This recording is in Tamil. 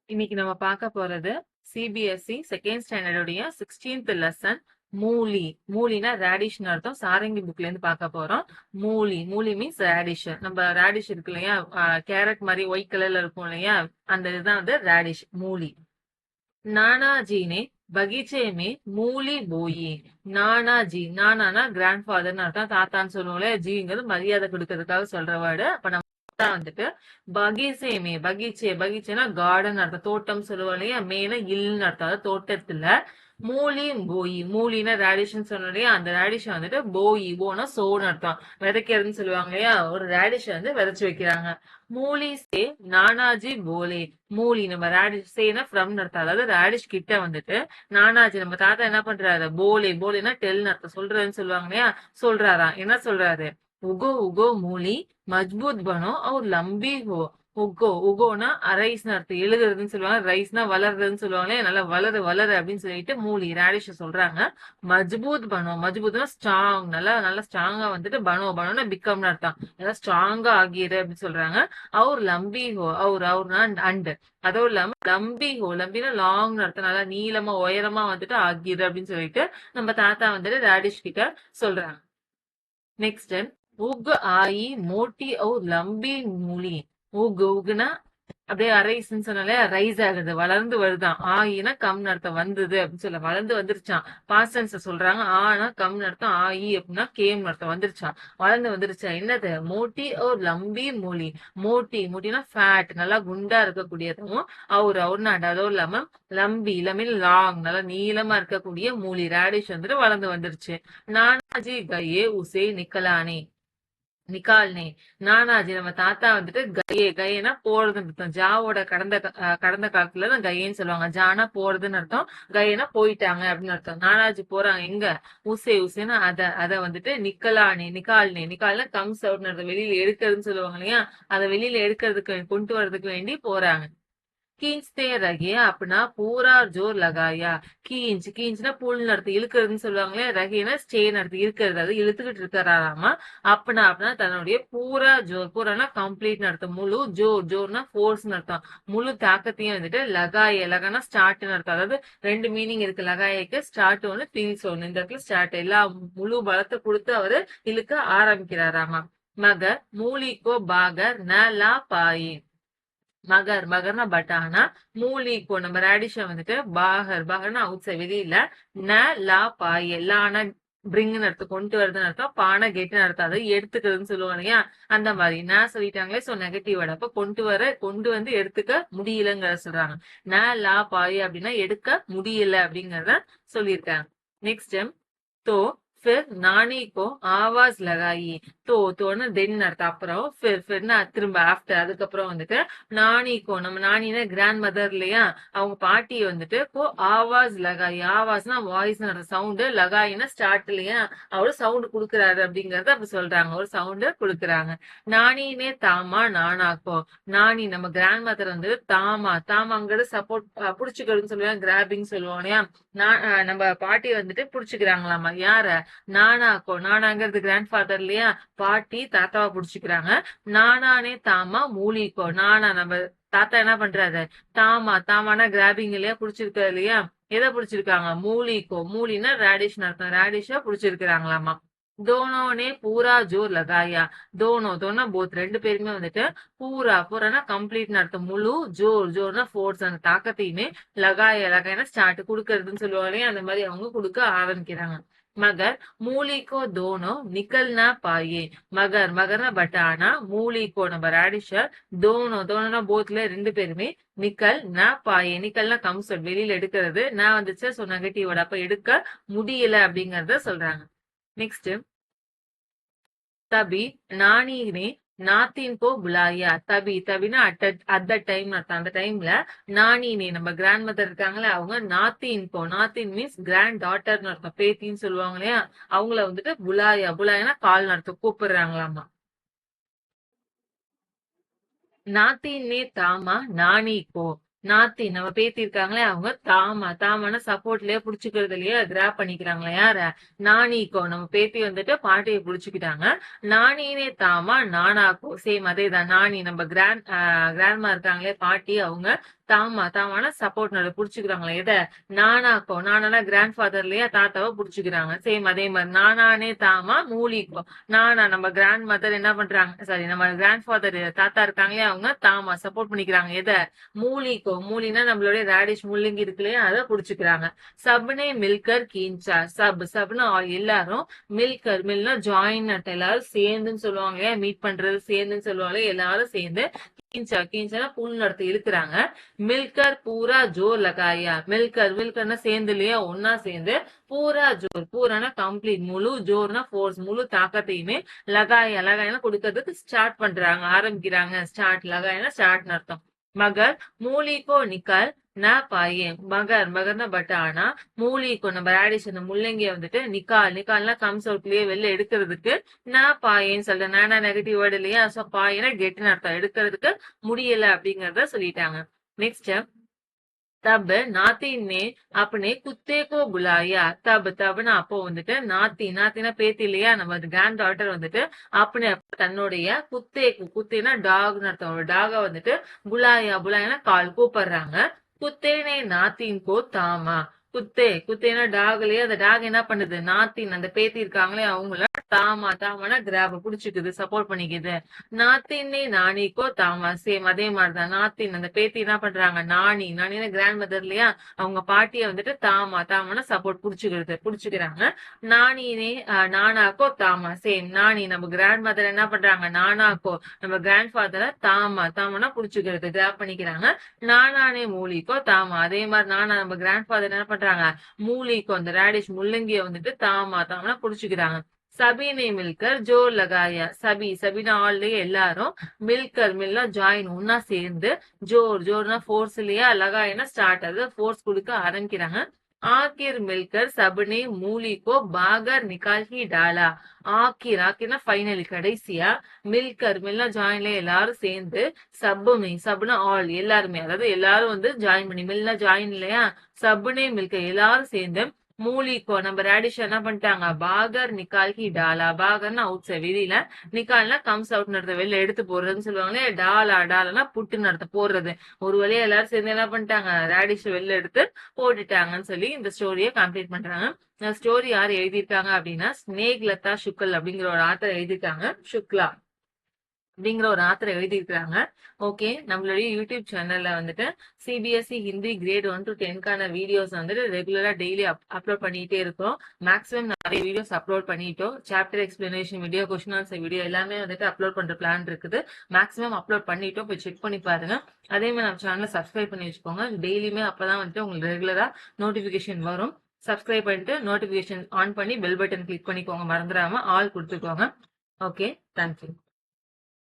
இன்னைக்கு நம்ம பார்க்க போறது சிபிஎஸ்இ செகண்ட் ஸ்டாண்டர்டுடைய 16th லெசன் மூலி. மூலினா ரேடிஷ்னு அர்த்தம். சாரங்கி புக்ல இருந்து பார்க்க போறோம். மூலி மூலி மீன்ஸ் ரேடிஷ். நம்ம ரேடிஷ் இருக்கு இல்லையா, கேரட் மாதிரி ஒயிட் கலர்ல இருக்கும் இல்லையா, அந்த இதுதான் வந்து ரேடிஷ் மூலி. नानाजी ने बगीचे में மூலி போயி. நானாஜி, நானானா கிராண்ட் ஃபாதர்னு அர்த்தம். தாத்தான்னு சொல்லுவோம்ல, ஜிங்கிறது மரியாதை கொடுக்கறதுக்காக சொல்ற வேர்டு. அப்ப நம்ம வந்துட்டு பகீசேமே, பகீச்சே பகீச்சேனா கார்டன் அர்த்தம். தோட்டம் சொல்லுவோம் இல்லையா, மேல இல்லுன்னு அர்த்தம். அதாவது தோட்டத்துல மூலி போயி. மூலினா ரேடிஷ்னு சொன்னோம் இல்லையா, அந்த ரேடிஷ் வந்துட்டு போயி, போனா சோன்னு அர்த்தம். விதைக்கிறதுன்னு சொல்லுவாங்க இல்லையா, ஒரு ரேடிஷ் வந்து விதைச்சு வைக்கிறாங்க. மூலி சே நானாஜி போலே. மூலி நம்ம ரேடிஷ் சேனா ஃப்ரம் அர்த்தம். அதாவது ரேடிஷ் கிட்ட வந்துட்டு நானாஜி நம்ம தாத்தா என்ன பண்றாரு, போலே போலேனா டெல்னு அர்த்தம். சொல்றதுன்னு சொல்லுவாங்க இல்லையா, சொல்றாராம். என்ன சொல்றாரு, உகோ உகோ மூலி மஜ்பூத் பனோ और लंबी हो. உகோ உகோனா அரைஸ்னு அர்த்தம். எழுதுறதுன்னு சொல்லுவாங்க. ரைஸ்னா வளர்றதுன்னு சொல்லுவாங்க. நல்லா வளரு வளரு அப்படின்னு சொல்லிட்டு மூலி ரேடிஷ் சொல்றாங்க. மஜ்பூத் பனோ, மஜ்பூத்னா ஸ்ட்ராங், நல்லா நல்லா ஸ்ட்ராங்கா வந்துட்டு பனோ பனோனா பிகம்னு அர்த்தம். நல்லா ஸ்ட்ராங்கா ஆகிரு அப்படின்னு சொல்றாங்க. அவர் லம்பி ஹோ, அவர்னா அண்ட். அதுவும் இல்லாம லம்பி ஹோ, லம்பினா லாங் அர்த்தம். நல்லா நீளமா உயரமா வந்துட்டு ஆகிரு அப்படின்னு சொல்லிட்டு நம்ம தாத்தா வந்துட்டு ரேடிஷ் கிட்ட சொல்றாங்க. नेक्स्ट है उग आई मोटी और लंबी मूली. उग उगना அப்படியே அரைஸ்ன்னு சொன்னாலே ரைஸ் ஆகுது, வளர்ந்து வருதான். ஆயினா கம்னு அர்த்தம், வந்தது அப்படின்னு சொல்ல, வளர்ந்து வந்துருச்சான். பாஸ்டன்ஸ் சொல்றாங்க. ஆனா கம்னு அர்த்தம், ஆயி அப்படின்னா கேம்னு அர்த்தம், வந்துருச்சான், வளர்ந்து வந்துருச்சா. என்னது, மோட்டி ஒரு லம்பி மூலி. மோட்டி மூட்டினா ஃபேட், நல்லா குண்டா இருக்கக்கூடியதும். அவருனா அதுவும் இல்லாம லம்பி லம்பின் லாங், நல்லா நீளமா இருக்கக்கூடிய மூலி ரேடிஷ் வந்துட்டு வளர்ந்து வந்துருச்சு. நானாஜி கையே உசே நிக்கலானே. நிக்கால்னே. நானாஜி நம்ம தாத்தா வந்துட்டு கையே, கையனா போறதுன்னு அர்த்தம். ஜாவோட கடந்த காலத்துல தான் கையேன்னு சொல்லுவாங்க. ஜானா போறதுன்னு அர்த்தம், கையனா போயிட்டாங்க அப்படின்னு அர்த்தம். நானாஜி போறாங்க எங்க, உசே உசேனா அத வந்துட்டு நிக்கலானே, நிக்கால்னே. நிக்கால்னா கம்ஸ் அவுட்னு வெளியில எடுக்கிறதுன்னு சொல்லுவாங்க இல்லையா, அதை வெளியில எடுக்கிறதுக்கு கொண்டு வர்றதுக்கு வேண்டி போறாங்க. खींचते रहे अपना पूरा जोर लगाया. கீஞ்ச் கீஞ்ச்னா புல் நடத்து, இழுக்கிறதுன்னு சொல்லுவாங்களே. ரகினா ஸ்டேன் நடத்து, இருக்கிறது, அது இழுத்துக்கிட்டு இருக்கிறாராமா. அப்பனா அப்படின்னா தன்னுடைய பூரா ஜோர், பூரானா கம்ப்ளீட் நடத்தும். முழு ஜோர், ஜோர்னா ஃபோர்ஸ் நடத்தும். முழு தாக்கத்தையும் வந்துட்டு லகாய, லகானா ஸ்டார்ட் நடத்தும். அதாவது ரெண்டு மீனிங் இருக்கு லகாயக்கு. ஸ்டார்ட் ஒண்ணு, ஃபினிஷ் ஒண்ணு. இந்த இடத்துல ஸ்டார்ட், எல்லா முழு பலத்தை கொடுத்து அவரு இழுக்க ஆரம்பிக்கிறாராமா. மகர் மூலிகோ பாகர் ந லா பாயே. மகர், மகர்னா பட்டானா. மூலிகோ நம்ம ரேடிஷ வந்துட்டு பாகர், பாகர்னா அவுட் சைட் வெளியில. ந லா பாய், எல்லான பிரிங்னு அர்த்தம், கொண்டு வருதுன்னு அர்த்தம். பானை கெட்டுன்னு அர்த்தம், அதை எடுத்துக்கிறதுன்னு சொல்லுவாங்க இல்லையா, அந்த மாதிரி. நான் சொல்லிட்டாங்களே, சோ நெகட்டிவ் வேர்டு. அப்ப கொண்டு வந்து எடுத்துக்க முடியலங்கிறத சொல்றாங்க. ந லா பாய் அப்படின்னா எடுக்க முடியல அப்படிங்கறத சொல்லியிருக்காங்க. நெக்ஸ்ட் तो फिर नानी को आवाज लगाई. தோன்னு தென் அர்த்தம். அப்புறம் ஃபிர்னா திரும்ப ஆஃப்டர், அதுக்கப்புறம் வந்துட்டு நானிக்கோ, நம்ம நானினா கிராண்ட் மதர் இல்லையா, அவங்க பாட்டி வந்துட்டு கோ ஆவாஸ் லகாய். ஆவாஸ்னா வாய்ஸ் சவுண்டு, லகாயினா ஸ்டார்ட் இல்லையா, அவரு சவுண்ட் குடுக்குறாரு அப்படிங்கறத அப்ப சொல்றாங்க. ஒரு சவுண்டு குடுக்குறாங்க. நானினே தாமா நானாக்கோ. நானி நம்ம கிராண்ட் மதர் வந்து தாமா, தாமாங்கிறது சப்போர்ட் புடிச்சுக்கிறதுன்னு சொல்லுவாங்க, கிராபிங் சொல்லுவோம் இல்லையா. நம்ம பாட்டி வந்துட்டு புடிச்சுக்கிறாங்களாமா. யார, நானாக்கோ. நானாங்கிறது கிராண்ட் ஃபாதர் இல்லையா, பாட்டி தாத்தாவை புடிச்சுக்கிறாங்க. நானானே தாமா மூலிக்கோ. நானா நம்ம தாத்தா என்ன பண்றாரு, தாமா, தாமானா கிராபிங் இல்லையா, புடிச்சிருக்காரு இல்லையா. எதை புடிச்சிருக்காங்க, மூலிக்கோ. மூலினா ரேடிஷ் அர்த்தம், ரேடிஷா புடிச்சிருக்கிறாங்களாமா. தோனோனே பூரா ஜோர் லகாயா. தோனா போத், ரெண்டு பேருமே வந்துட்டு பூரா, பூரானா கம்ப்ளீட் அர்த்தம், முழு. ஜோர், ஜோர்னா ஃபோர்ஸ், அந்த தாக்கத்தையுமே. லகாயா ஸ்டார்ட் குடுக்கறதுன்னு சொல்லுவாங்க, அந்த மாதிரி அவங்க குடுக்க ஆரம்பிக்கிறாங்க. மகர் மூலிகோ தோனோ நிக்கல்னா பாயே. மகர், மகர்னா பட்டானா. மூலிகோ நம்ம ரேடிஷர். தோனோனா போத்ல ரெண்டு பேருமே. நிக்கல் ந பாயே, நிக்கல்னா கம்ஸ் வெளியில எடுக்கிறது. நான் வந்துச்சு சோ நெகட்டிவ், அப்ப எடுக்க முடியல அப்படிங்கறத சொல்றாங்க. नेक्स्ट तभी नानी ने नातिन को बुलाया. तभी तभी at that time அர்த்தம். அந்த டைம்ல நானினே நம்ம கிராண்ட் மதர் இருக்காங்களே, அவங்க நாத்தின் கோ, நாத்தின் மீன்ஸ் கிராண்ட் டாட்டர்னு அர்த்தம், பேத்தின்னு சொல்லுவாங்க இல்லையா, அவங்கள வந்துட்டு புலாயா, புலாயானா கால் அர்த்தம், கூப்பிடுறாங்களாமா. நாத்தினே தாமா நானி கோ. நாத்தி நம்ம பேத்தி இருக்காங்களே, அவங்க தாமா, தாமான சப்போர்ட்லயே புடிச்சுக்கிறது இல்லையா, கிராப் பண்ணிக்கிறாங்களா. யார, நானிக்கோ. நம்ம பேத்தி வந்துட்டு பாட்டியை புடிச்சுக்கிட்டாங்க. நானினே தாமா நானாக்கோ. சேம் அதேதான். நானி நம்ம கிராண்ட்மா இருக்காங்களே பாட்டி, அவங்க தாமா தாமானா சப்போர்ட் நடு புடிச்சுக்கிறாங்களா எதை நானாக்கோ நானா கிராண்ட் ஃபாதர் இல்லையா தாத்தாவை புடிச்சுக்கிறாங்க சேம் அதே மாதிரி நானானே தாமா மூலிக்கோ நானா நம்ம கிராண்ட் மதர் என்ன பண்றாங்க சாரி நம்ம கிராண்ட் ஃபாதர் தாத்தா இருக்காங்களே அவங்க தாமா சப்போர்ட் பண்ணிக்கிறாங்க எதை மூலிக்கோ மூலினா நம்மளுடைய ரேடிஷ் முள்ளங்கி இருக்கு இல்லையா அதை புடிச்சுக்கிறாங்க சப்னே மில்கர் கீஞ்சா சப்னு எல்லாரும் மில்கர் மில்னா ஜாயின் எல்லாரும் சேர்ந்துன்னு சொல்லுவாங்க இல்லையா மீட் பண்றது சேர்ந்துன்னு சொல்லுவாங்க எல்லாரும் சேர்ந்து கீஞ்சா கீஞ்சா புல் நடத்த இழுக்கிறாங்க மில்கர் பூரா ஜோர் லகாயா மில்கர்னா சேர்ந்து இல்லையா ஒன்னா சேர்ந்து பூரா ஜோர் பூரானா கம்ப்ளீட் முழு ஜோர்னா ஃபோர்ஸ் முழு தாக்கத்தையுமே லகாயா கொடுக்கறதுக்கு ஸ்டார்ட் பண்றாங்க ஆரம்பிக்கிறாங்க ஸ்டார்ட் லகாயனா ஸ்டார்ட்னு அர்த்தம் மகர் மூலிகோ நிக்கல் ந பாயே மகர்னா பட் ஆனா மூலிகோ நம்ம ரேடிஷ் அந்த முள்ளங்கிய வந்துட்டு நிக்கால்னா கம்ஸ் அவுட்லயே வெளில எடுக்கிறதுக்கு ந பாயேன்னு சொல்றேன் நானா நெகட்டிவ் வேர்டு இல்லையா சோ பாயினா கெட்டுன்னு அர்த்தம் எடுக்கிறதுக்கு முடியல அப்படிங்கறத சொல்லிட்டாங்க नेक्स्ट तब नातिन ने अपने कुत्ते को बुलाया தப்னா அப்போ வந்துட்டு நாத்தினா பேத்தி இல்லையா நம்ம கிராண்ட் டாட்டர் வந்துட்டு அப்படி தன்னுடைய குத்தேனா டாக்னு அர்த்தம் டாக வந்துட்டு புலாயானா கால் கூப்பிடுறாங்க குத்தேனே நாத்தின் கோ தாமா குத்தேனா டாக் இல்லையா அந்த டாக் என்ன பண்ணுது நாத்தின் அந்த பேத்தி இருக்காங்களே அவங்கள தாமானா கிராப புடிச்சுக்குது சப்போர்ட் பண்ணிக்குது நாத்தின்னே நாணிக்கோ தாமா சேம் அதே மாதிரிதான் நாத்தின் அந்த பேத்தி என்ன பண்றாங்க நானினா கிராண்ட் மதர் இல்லையா அவங்க பாட்டிய வந்துட்டு தாமானா சப்போர்ட் புடிச்சுக்கிறாங்க நானினே நானாக்கோ தாமா சேம் நானி நம்ம கிராண்ட் மதர் என்ன பண்றாங்க நானாக்கோ நம்ம கிராண்ட் ஃபாதரை தாமானா புடிச்சுக்கிறது கிராப் பண்ணிக்கிறாங்க நானானே மூலிக்கோ தாமா அதே மாதிரி நானா நம்ம கிராண்ட் ஃபாதர் என்ன பண்றாங்க மூலிக்கோ அந்த ரேடிஷ் முள்ளங்கிய வந்துட்டு தாமானா புடிச்சுக்கிறாங்க சபினை மில்கர் ஜோர் லகாயா சபினா ஆல்ரெடி எல்லாரும் மில்னா ஜாயின் ஒன்னா சேர்ந்து ஜோர்னா ஃபோர்ஸ் இல்லையா லகாயனா ஸ்டார்ட் அது ஃபோர்ஸ் கொடுக்க ஆரம்பிக்கிறாங்க ஆக்கிர் மில்கர் சபனே மூலிகோ பாகர் நிகால்கி டாலா ஆக்கிர்னா ஃபைனலி கடைசியா மில்னா ஜாயின்ல எல்லாரும் சேர்ந்து சப்னா ஆல் எல்லாருமே அதாவது எல்லாரும் வந்து ஜாயின் பண்ணி மில்னா ஜாயின் இல்லையா சப்னே மில்கர் எல்லாரும் சேர்ந்து மூலிகோ நம்ம ரேடிஷ் என்ன பண்ணிட்டாங்க பாகர் நிக்கால்கி டாலா பாகர்னா அவுட் சைட் வெளியில நிக்கால்னா கம்ஸ் அவுட் நடத்த வெளில எடுத்து போடுறதுன்னு சொல்லுவாங்களே டாலானா புட்டு நடத்த போடுறது ஒரு வழியா எல்லாரும் சேர்ந்து என்ன பண்ணிட்டாங்க ரேடிஷ் வெளில எடுத்து போட்டுட்டாங்கன்னு சொல்லி இந்த ஸ்டோரியை கம்ப்ளீட் பண்றாங்க இந்த ஸ்டோரி யார் எழுதியிருக்காங்க அப்படின்னா ஸ்னேக் லதா சுக்கல் அப்படிங்கிற ஒரு ஆத்தர் எழுதியிருக்காங்க சுக்லா அப்படிங்கிற ஒரு ஆத்தர் எழுதியிருக்கிறாங்க ஓகே நம்மளுடைய யூடியூப் சேனல்ல வந்துட்டு CBSE Hindi grade 1 to 10 videos வந்துட்டு ரெகுலரா டெய்லி அப்லோட் பண்ணிட்டே இருக்கோம் மேக்ஸிமம் நிறைய வீடியோஸ் அப்லோட் பண்ணிட்டோம் chapter explanation video question answer video எல்லாமே வந்துட்டு அப்லோட் பண்ற பிளான் இருக்குது மேக்ஸிமம் அப்லோட் பண்ணிட்டோம் போய் செக் பண்ணி பாருங்க அதே மாதிரி நம்ம சேனலை சப்ஸ்கிரைப் பண்ணி வச்சுக்கோங்க டெய்லியுமே அப்பதான் வந்துட்டு உங்களுக்கு ரெகுலரா நோட்டிபிகேஷன் வரும் சப்ஸ்கிரைப் பண்ணிட்டு நோட்டிபிகேஷன் ஆன் பண்ணி பெல் பட்டன் கிளிக் பண்ணிக்கோங்க மறந்துடாம ஆல் கொடுத்துக்கோங்க ஓகே தேங்க்யூ